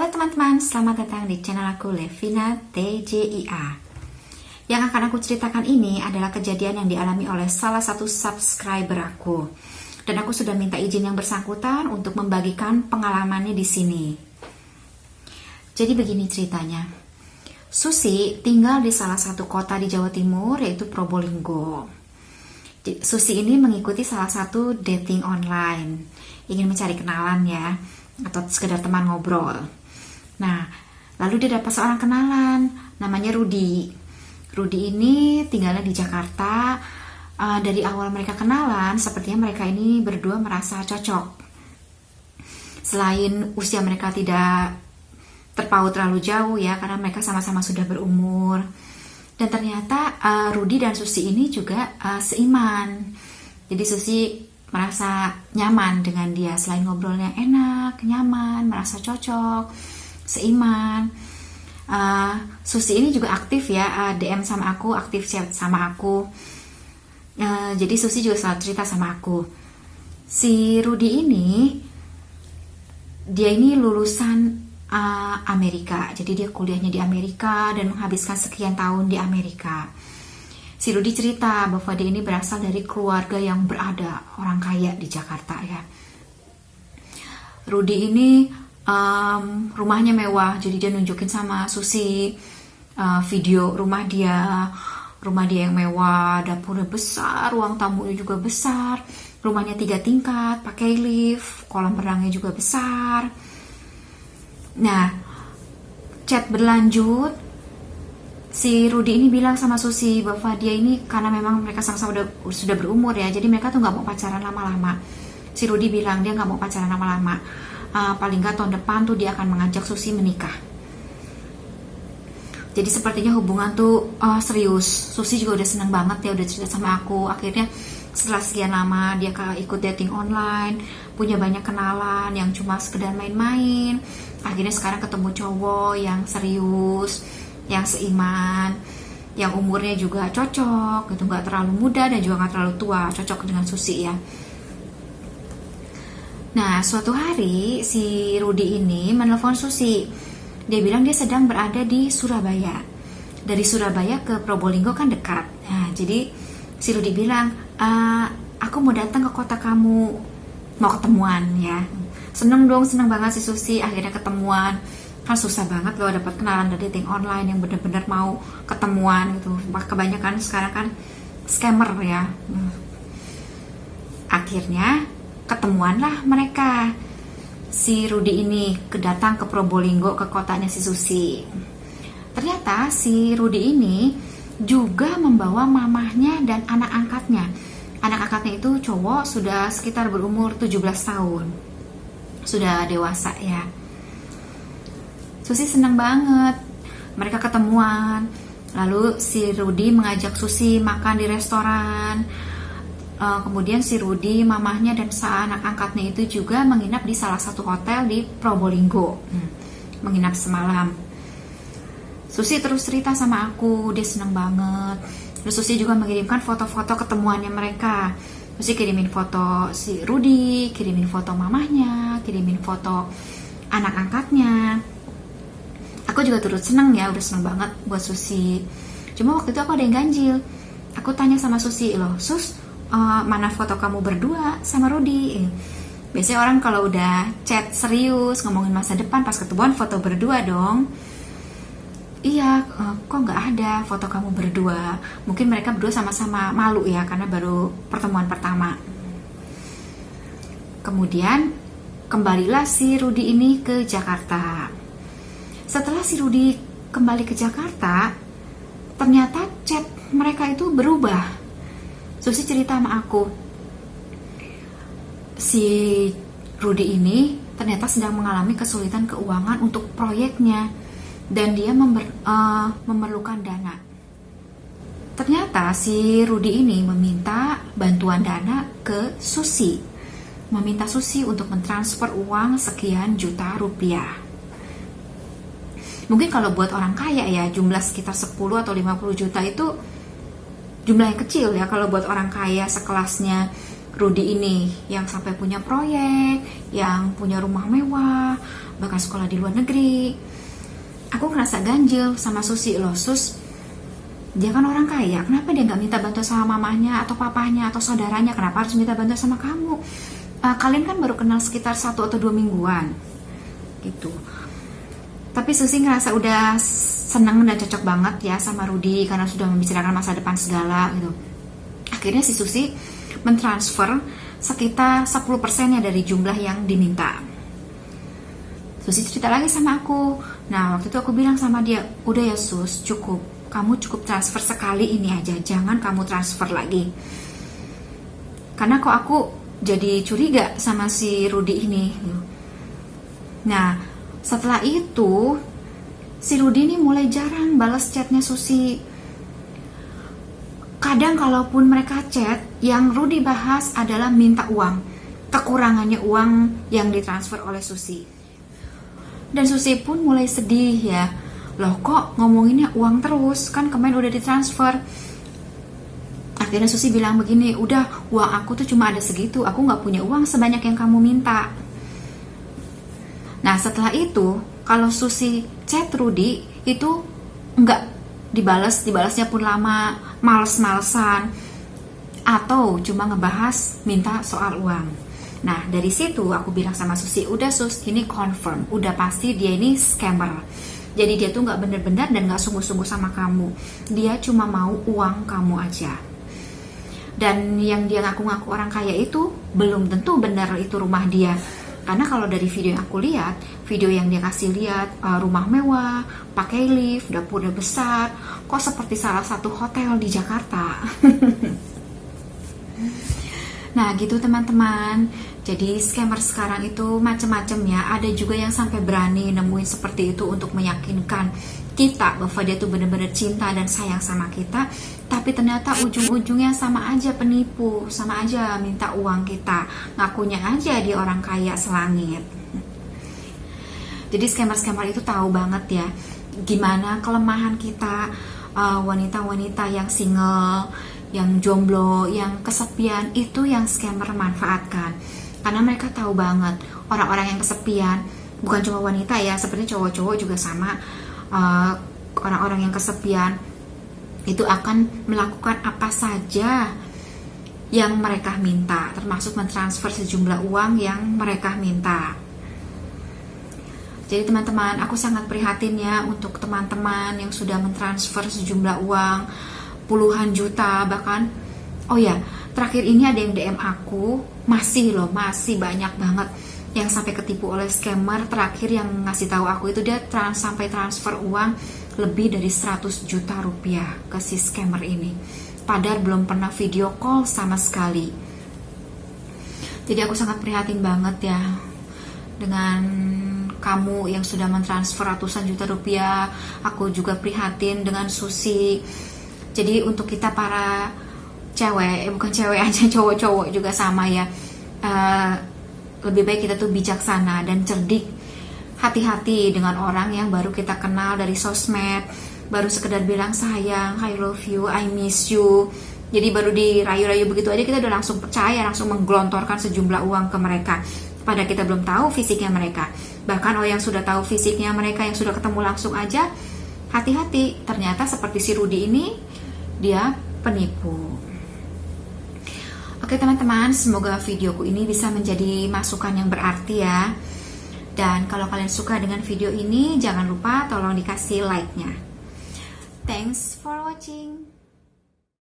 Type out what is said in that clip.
Halo teman-teman, selamat datang di channel aku Levina TJIA. Yang akan aku ceritakan ini adalah kejadian yang dialami oleh salah satu subscriber aku. Dan aku sudah minta izin yang bersangkutan untuk membagikan pengalamannya di sini. Jadi begini ceritanya. Susi tinggal di salah satu kota di Jawa Timur, yaitu Probolinggo. Susi ini mengikuti salah satu dating online. Ingin mencari kenalan ya, atau sekedar teman ngobrol. Nah, lalu dia dapat seorang kenalan, namanya Rudy. Rudy ini tinggalnya di Jakarta. Dari awal mereka kenalan, sepertinya mereka ini berdua merasa cocok. Selain usia mereka tidak terpaut terlalu jauh ya, karena mereka sama-sama sudah berumur. Dan ternyata Rudy dan Susi ini juga seiman. Jadi Susi merasa nyaman dengan dia, selain ngobrolnya enak, nyaman, merasa cocok, seiman. Susi ini juga aktif ya, DM sama aku, aktif chat sama aku. Jadi Susi juga selalu cerita sama aku. Si Rudy ini, dia ini lulusan Amerika, jadi dia kuliahnya di Amerika dan menghabiskan sekian tahun di Amerika. Si Rudy cerita bahwa dia ini berasal dari keluarga yang berada, orang kaya di Jakarta ya. Rudy ini rumahnya mewah, jadi dia nunjukin sama Susi video rumah dia yang mewah, dapurnya besar, ruang tamunya juga besar, rumahnya 3 tingkat, pakai lift, kolam renangnya juga besar. Nah, chat berlanjut. Si Rudy ini bilang sama Susi bahwa dia ini, karena memang mereka sama-sama sudah berumur ya, jadi mereka tuh nggak mau pacaran lama-lama. Si Rudy bilang dia nggak mau pacaran lama-lama. Paling nggak tahun depan tuh dia akan mengajak Susi menikah. Jadi sepertinya hubungan tuh serius. Susi juga udah seneng banget ya, udah cerita sama aku. Akhirnya setelah sekian lama dia ikut dating online, punya banyak kenalan yang cuma sekedar main-main. Akhirnya sekarang ketemu cowok yang serius, yang seiman, yang umurnya juga cocok gitu, nggak terlalu muda dan juga nggak terlalu tua, cocok dengan Susi ya. Nah, suatu hari si Rudy ini menelpon Susi. Dia bilang dia sedang berada di Surabaya. Dari Surabaya ke Probolinggo kan dekat. Nah, jadi si Rudy bilang, aku mau datang ke kota kamu, mau ketemuan ya. Seneng banget si Susi, akhirnya ketemuan. Kan susah banget kalau dapat kenalan dari dating online yang benar-benar mau ketemuan gitu. Kebanyakan sekarang kan scammer ya. Akhirnya ketemuanlah mereka. Si Rudy ini datang ke Probolinggo, ke kotanya si Susi. Ternyata si Rudy ini juga membawa mamahnya dan anak angkatnya. Anak angkatnya itu cowok, sudah sekitar berumur 17 tahun. Sudah dewasa ya. Susi senang banget, mereka ketemuan. Lalu si Rudy mengajak Susi makan di restoran. Kemudian si Rudy, mamahnya dan anak angkatnya itu juga menginap di salah satu hotel di Probolinggo. Menginap semalam. Susi terus cerita sama aku, dia senang banget. Terus Susi juga mengirimkan foto-foto ketemuannya mereka. Susi kirimin foto si Rudy, kirimin foto mamahnya, kirimin foto anak angkatnya. Aku juga turut senang ya, udah senang banget buat Susi. Cuma waktu itu aku ada yang ganjil. Aku tanya sama Susi, loh Sus, mana foto kamu berdua sama Rudy? Biasanya orang kalau udah chat serius, ngomongin masa depan, pas ketemuan foto berdua dong. Iya, kok nggak ada foto kamu berdua? Mungkin mereka berdua sama-sama malu ya, karena baru pertemuan pertama. Kemudian kembalilah si Rudy ini ke Jakarta. Setelah si Rudy kembali ke Jakarta, ternyata chat mereka itu berubah. Susi cerita sama aku, si Rudy ini ternyata sedang mengalami kesulitan keuangan untuk proyeknya dan dia memerlukan dana. Ternyata si Rudy ini meminta bantuan dana ke Susi, meminta Susi untuk mentransfer uang sekian juta rupiah. Mungkin kalau buat orang kaya ya, jumlah sekitar 10 atau 50 juta itu jumlah yang kecil ya. Kalau buat orang kaya sekelasnya Rudy ini yang sampai punya proyek, yang punya rumah mewah, bahkan sekolah di luar negeri. Aku ngerasa ganjil sama Susi loh. Sus, dia kan orang kaya, kenapa dia nggak minta bantuan sama mamahnya atau papahnya atau saudaranya? Kenapa harus minta bantuan sama kamu? Kalian kan baru kenal sekitar 1 atau 2 mingguan gitu. Tapi Susi ngerasa udah seneng dan cocok banget ya sama Rudy karena sudah membicarakan masa depan segala gitu. Akhirnya si Susi mentransfer sekitar 10% dari jumlah yang diminta. Susi cerita lagi sama aku. Nah, waktu itu aku bilang sama dia, udah ya Sus, cukup. Kamu cukup transfer sekali ini aja, jangan kamu transfer lagi. Karena kok aku jadi curiga sama si Rudy ini. Nah, setelah itu si Rudy ini mulai jarang balas chatnya Susi. Kadang kalaupun mereka chat, yang Rudy bahas adalah minta uang, kekurangannya uang yang ditransfer oleh Susi. Dan Susi pun mulai sedih ya, loh kok ngomonginnya uang terus, kan kemarin udah ditransfer. Akhirnya Susi bilang begini, udah, uang aku tuh cuma ada segitu, aku gak punya uang sebanyak yang kamu minta. Nah setelah itu, kalau Susi chat Rudy itu nggak dibalasnya pun lama, males-malesan, atau cuma ngebahas minta soal uang. Nah dari situ aku bilang sama Susi, udah Sus, ini confirm, udah pasti dia ini scammer. Jadi dia tuh nggak bener-bener dan nggak sungguh-sungguh sama kamu, dia cuma mau uang kamu aja. Dan yang dia ngaku-ngaku orang kaya itu belum tentu benar itu rumah dia. Karena kalau dari video yang aku lihat, video yang dia kasih lihat, rumah mewah, pakai lift, dapurnya besar, kok seperti salah satu hotel di Jakarta. Nah gitu teman-teman. Jadi scammer sekarang itu macam-macam ya. Ada juga yang sampai berani nemuin seperti itu untuk meyakinkan kita bahwa dia tuh benar-benar cinta dan sayang sama kita, tapi ternyata ujung-ujungnya sama aja penipu, sama aja minta uang kita, ngakunya aja dia orang kaya selangit. Jadi scammer-scammer itu tahu banget ya gimana kelemahan kita, wanita-wanita yang single, yang jomblo, yang kesepian, itu yang scammer manfaatkan. Karena mereka tahu banget orang-orang yang kesepian, bukan cuma wanita ya, seperti cowok-cowok juga sama. Orang-orang yang kesepian itu akan melakukan apa saja yang mereka minta, termasuk mentransfer sejumlah uang yang mereka minta. Jadi teman-teman, aku sangat prihatin ya untuk teman-teman yang sudah mentransfer sejumlah uang puluhan juta bahkan. Oh ya, terakhir ini ada yang DM aku, masih banyak banget yang sampai ketipu oleh scammer. Terakhir yang ngasih tahu aku itu dia sampai transfer uang lebih dari 100 juta rupiah ke si scammer ini, padahal belum pernah video call sama sekali. Jadi aku sangat prihatin banget ya dengan kamu yang sudah mentransfer ratusan juta rupiah. Aku juga prihatin dengan Susi. Jadi untuk kita para cewek, bukan cewek aja, cowok-cowok juga sama ya, lebih baik kita tuh bijaksana dan cerdik. Hati-hati dengan orang yang baru kita kenal dari sosmed, baru sekedar bilang sayang, I love you, I miss you. Jadi baru dirayu-rayu begitu aja kita udah langsung percaya, langsung menggelontorkan sejumlah uang ke mereka, padahal kita belum tahu fisiknya mereka. Bahkan yang sudah tahu fisiknya mereka, yang sudah ketemu langsung aja, hati-hati, ternyata seperti si Rudy ini, dia penipu. Oke teman-teman, semoga videoku ini bisa menjadi masukan yang berarti ya. Dan kalau kalian suka dengan video ini, jangan lupa tolong dikasih like-nya. Thanks for watching.